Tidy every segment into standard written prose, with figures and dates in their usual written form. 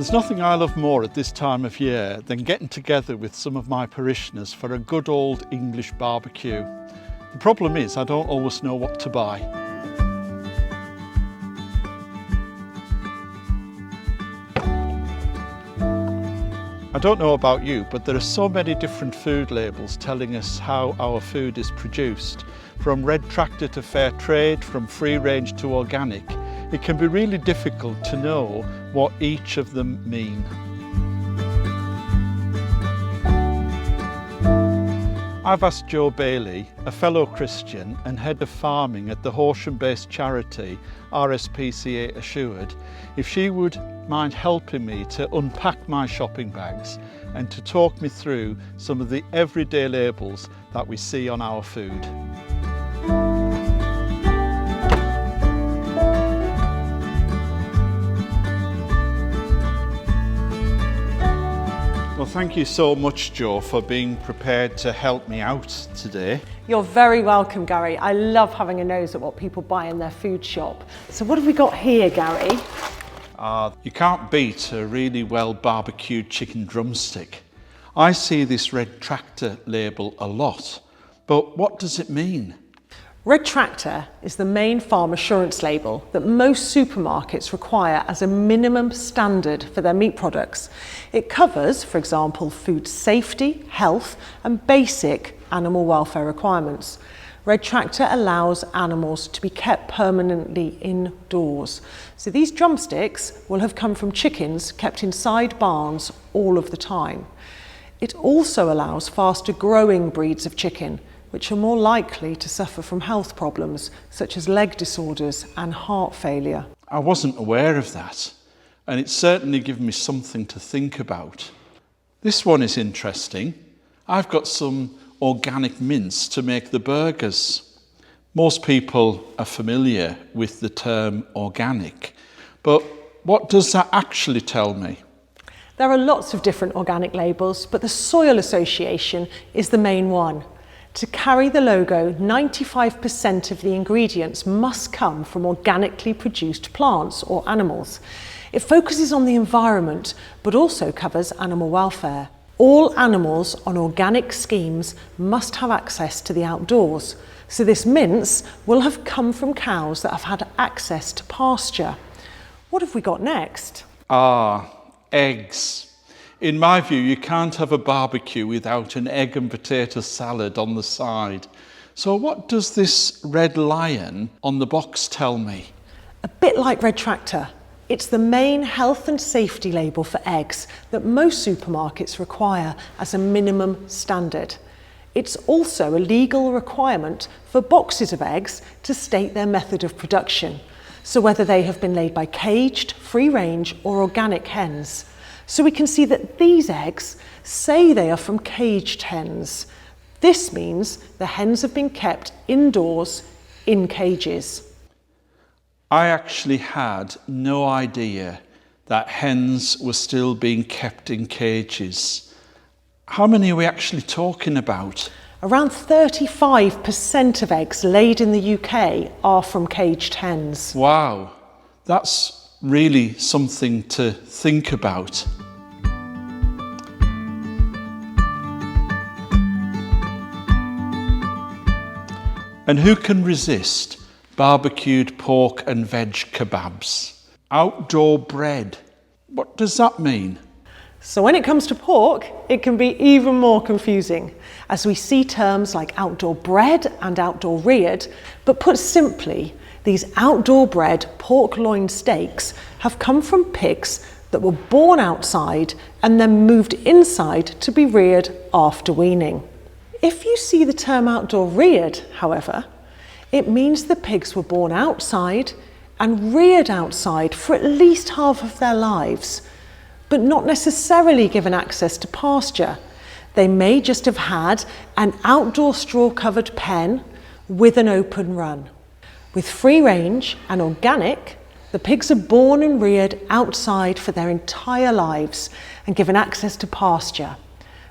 There's nothing I love more at this time of year than getting together with some of my parishioners for a good old English barbecue. The problem is I don't always know what to buy. I don't know about you, but there are so many different food labels telling us how our food is produced. From Red Tractor to Fair Trade, from free range to organic. It can be really difficult to know what each of them mean. I've asked Jo Bailey, a fellow Christian and head of farming at the Horsham-based charity Rspca Assured, if she would mind helping me to unpack my shopping bags and to talk me through some of the everyday labels that we see on our food. Well, thank you so much, Jo, for being prepared to help me out today. You're very welcome, Gary. I love having a nose at what people buy in their food shop. So what have we got here, Gary? You can't beat a really well barbecued chicken drumstick. I see this Red Tractor label a lot, but what does it mean? Red Tractor is the main farm assurance label that most supermarkets require as a minimum standard for their meat products. It covers, for example, food safety, health and basic animal welfare requirements. Red Tractor allows animals to be kept permanently indoors. So these drumsticks will have come from chickens kept inside barns all of the time. It also allows faster growing breeds of chicken, which are more likely to suffer from health problems such as leg disorders and heart failure. I wasn't aware of that, and it's certainly given me something to think about. This one is interesting. I've got some organic mince to make the burgers. Most people are familiar with the term organic, but what does that actually tell me? There are lots of different organic labels, but the Soil Association is the main one. To carry the logo, 95% of the ingredients must come from organically produced plants or animals. It focuses on the environment, but also covers animal welfare. All animals on organic schemes must have access to the outdoors. So this mince will have come from cows that have had access to pasture. What have we got next? Eggs. In my view, you can't have a barbecue without an egg and potato salad on the side. So what does this red lion on the box tell me? A bit like Red Tractor. It's the main health and safety label for eggs that most supermarkets require as a minimum standard. It's also a legal requirement for boxes of eggs to state their method of production, so whether they have been laid by caged, free-range or organic hens. So we can see that these eggs say they are from caged hens. This means the hens have been kept indoors in cages. I actually had no idea that hens were still being kept in cages. How many are we actually talking about? Around 35% of eggs laid in the UK are from caged hens. Wow, that's really something to think about. And who can resist barbecued pork and veg kebabs? Outdoor bread. What does that mean? So when it comes to pork, it can be even more confusing, as we see terms like outdoor bred and outdoor reared, but put simply, these outdoor bred pork loin steaks have come from pigs that were born outside and then moved inside to be reared after weaning. If you see the term outdoor reared, however, it means the pigs were born outside and reared outside for at least half of their lives, but not necessarily given access to pasture. They may just have had an outdoor straw-covered pen with an open run. With free range and organic, the pigs are born and reared outside for their entire lives and given access to pasture.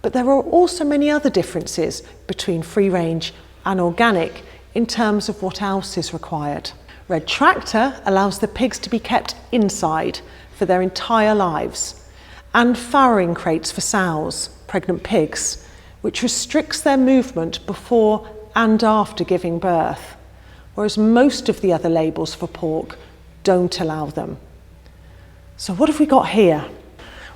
But there are also many other differences between free range and organic in terms of what else is required. Revd Tractor allows the pigs to be kept inside for their entire lives, and farrowing crates for sows, pregnant pigs, which restricts their movement before and after giving birth, whereas most of the other labels for pork don't allow them. So what have we got here?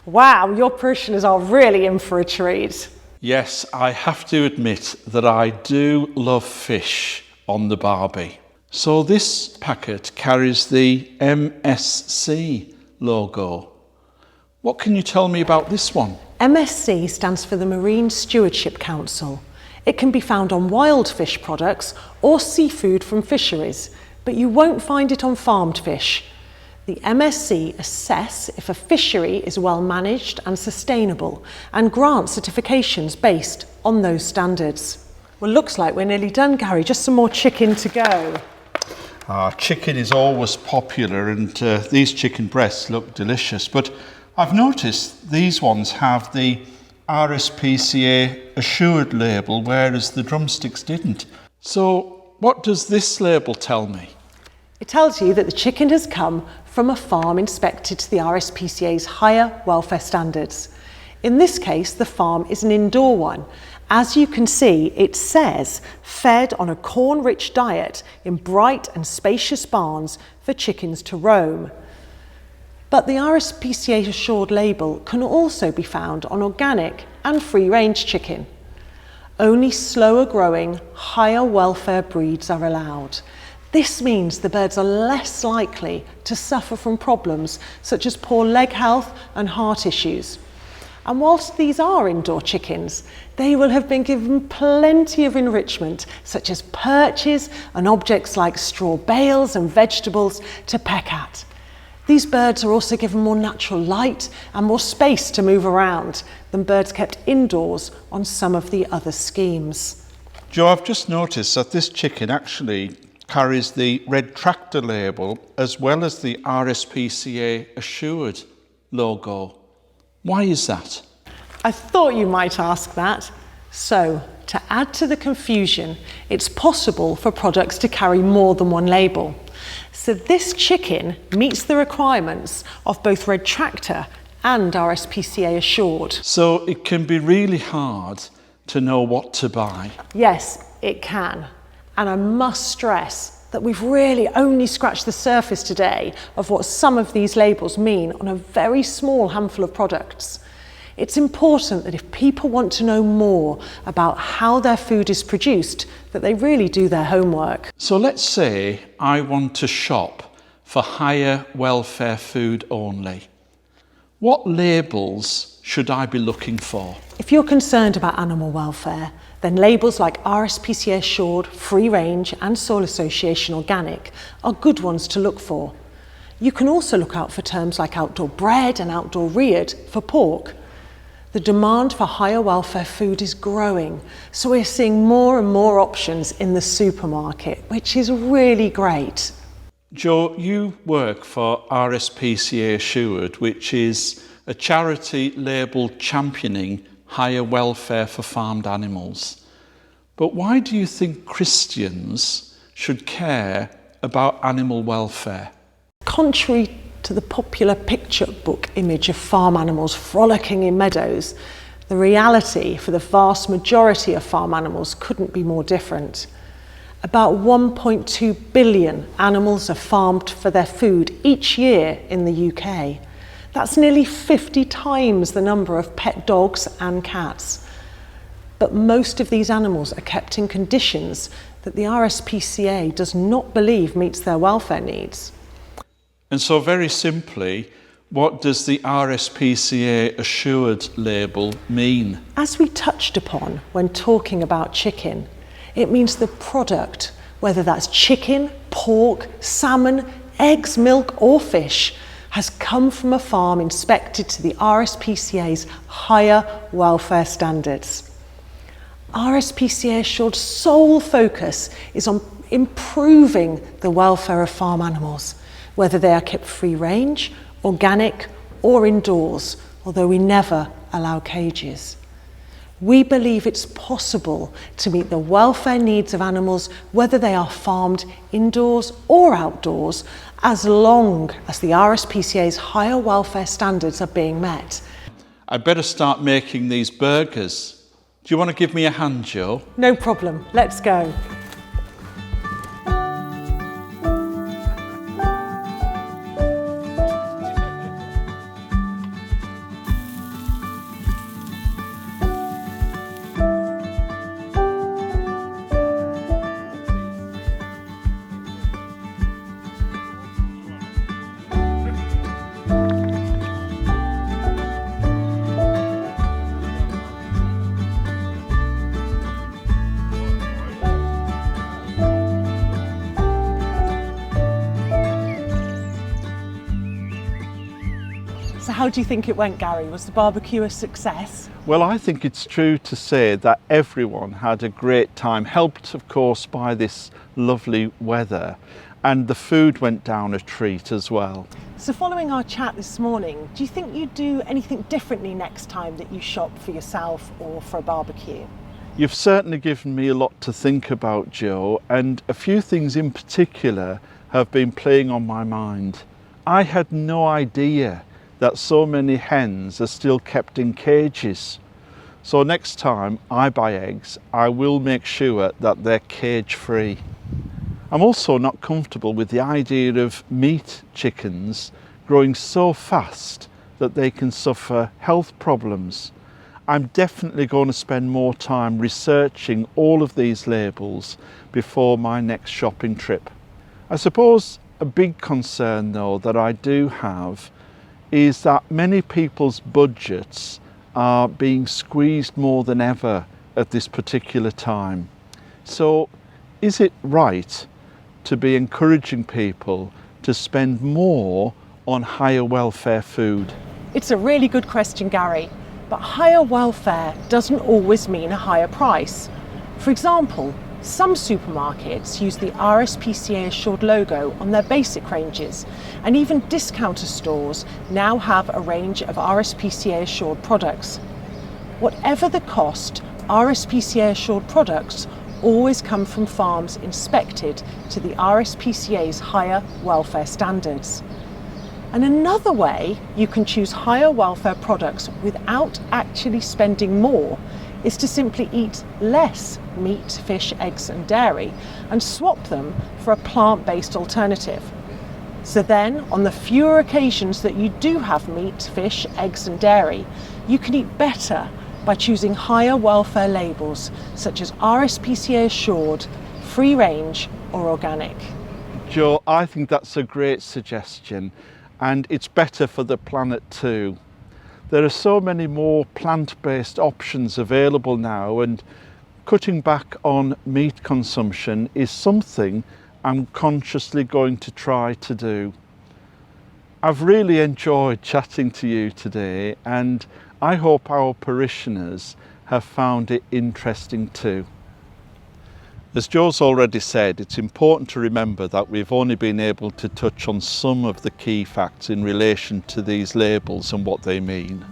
Wow, your parishioners are really in for a treat. Yes, I have to admit that I do love fish on the barbie. So this packet carries the MSC logo. What can you tell me about this one? MSC stands for the Marine Stewardship Council. It can be found on wild fish products or seafood from fisheries, but you won't find it on farmed fish. The MSC assess if a fishery is well managed and sustainable and grant certifications based on those standards. Well, looks like we're nearly done, Gary. Just some more chicken to go. Chicken is always popular, and these chicken breasts look delicious, but I've noticed these ones have the Rspca assured label, whereas the drumsticks didn't. So what does this label tell me? It tells you that the chicken has come from a farm inspected to the Rspca's higher welfare standards. In this case, the farm is an indoor one. As you can see, it says fed on a corn-rich diet in bright and spacious barns for chickens to roam. But the Rspca assured label can also be found on organic and free-range chicken. Only slower growing, higher welfare breeds are allowed. This means the birds are less likely to suffer from problems such as poor leg health and heart issues. And whilst these are indoor chickens, they will have been given plenty of enrichment, such as perches and objects like straw bales and vegetables to peck at. These birds are also given more natural light and more space to move around than birds kept indoors on some of the other schemes. Joe, I've just noticed that this chicken actually carries the Revd Tractor label as well as the Rspca assured logo. Why is that? I thought you might ask that. So, to add to the confusion, it's possible for products to carry more than one label. So this chicken meets the requirements of both Revd Tractor and Rspca assured. So it can be really hard to know what to buy. Yes, it can. And I must stress that we've really only scratched the surface today of what some of these labels mean on a very small handful of products. It's important that if people want to know more about how their food is produced, that they really do their homework. So let's say I want to shop for higher welfare food only. What labels should I be looking for? If you're concerned about animal welfare, then labels like Rspca assured, free range and Soil Association organic are good ones to look for. You can also look out for terms like outdoor bred and outdoor reared for pork. The demand for higher welfare food is growing, so we're seeing more and more options in the supermarket, which is really great. Joe, you work for Rspca Assured, which is a charity labelled championing higher welfare for farmed animals. But why do you think Christians should care about animal welfare? Contrary to the popular picture book image of farm animals frolicking in meadows, the reality for the vast majority of farm animals couldn't be more different. About 1.2 billion animals are farmed for their food each year in the UK. That's nearly 50 times the number of pet dogs and cats. But most of these animals are kept in conditions that the Rspca does not believe meets their welfare needs. And so very simply, what does the Rspca assured label mean? As we touched upon when talking about chicken, it means the product, whether that's chicken, pork, salmon, eggs, milk or fish, has come from a farm inspected to the Rspca's higher welfare standards. Rspca Assured's sole focus is on improving the welfare of farm animals, whether they are kept free range, organic or indoors, although we never allow cages. We believe it's possible to meet the welfare needs of animals, whether they are farmed indoors or outdoors, as long as the Rspca's higher welfare standards are being met. I'd better start making these burgers. Do you want to give me a hand, Jo? No problem, let's go. So how do you think it went, Gary? Was the barbecue a success? Well, I think it's true to say that everyone had a great time, helped of course by this lovely weather, and the food went down a treat as well. So following our chat this morning, do you think you'd do anything differently next time that you shop for yourself or for a barbecue? You've certainly given me a lot to think about, Jo, and a few things in particular have been playing on my mind. I had no idea that so many hens are still kept in cages. So next time I buy eggs, I will make sure that they're cage free. I'm also not comfortable with the idea of meat chickens growing so fast that they can suffer health problems. I'm definitely going to spend more time researching all of these labels before my next shopping trip. I suppose a big concern though that I do have is that many people's budgets are being squeezed more than ever at this particular time. So is it right to be encouraging people to spend more on higher welfare food? It's a really good question, Gary, but higher welfare doesn't always mean a higher price. For example, some supermarkets use the Rspca assured logo on their basic ranges, and even discounter stores now have a range of Rspca assured products. Whatever the cost, Rspca assured products always come from farms inspected to the Rspca's higher welfare standards. And another way you can choose higher welfare products without actually spending more is to simply eat less meat, fish, eggs and dairy and swap them for a plant-based alternative. So then, on the fewer occasions that you do have meat, fish, eggs and dairy, you can eat better by choosing higher welfare labels such as Rspca assured, free range or organic. Jo, I think that's a great suggestion, and it's better for the planet too. There are so many more plant-based options available now, and cutting back on meat consumption is something I'm consciously going to try to do. I've really enjoyed chatting to you today, and I hope our parishioners have found it interesting too. As Jo's already said, it's important to remember that we've only been able to touch on some of the key facts in relation to these labels and what they mean.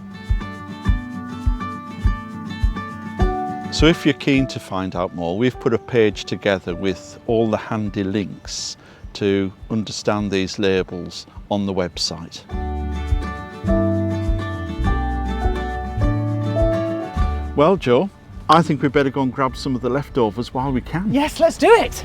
So if you're keen to find out more, we've put a page together with all the handy links to understand these labels on the website. Well, Jo, I think we better go and grab some of the leftovers while we can. Yes, let's do it.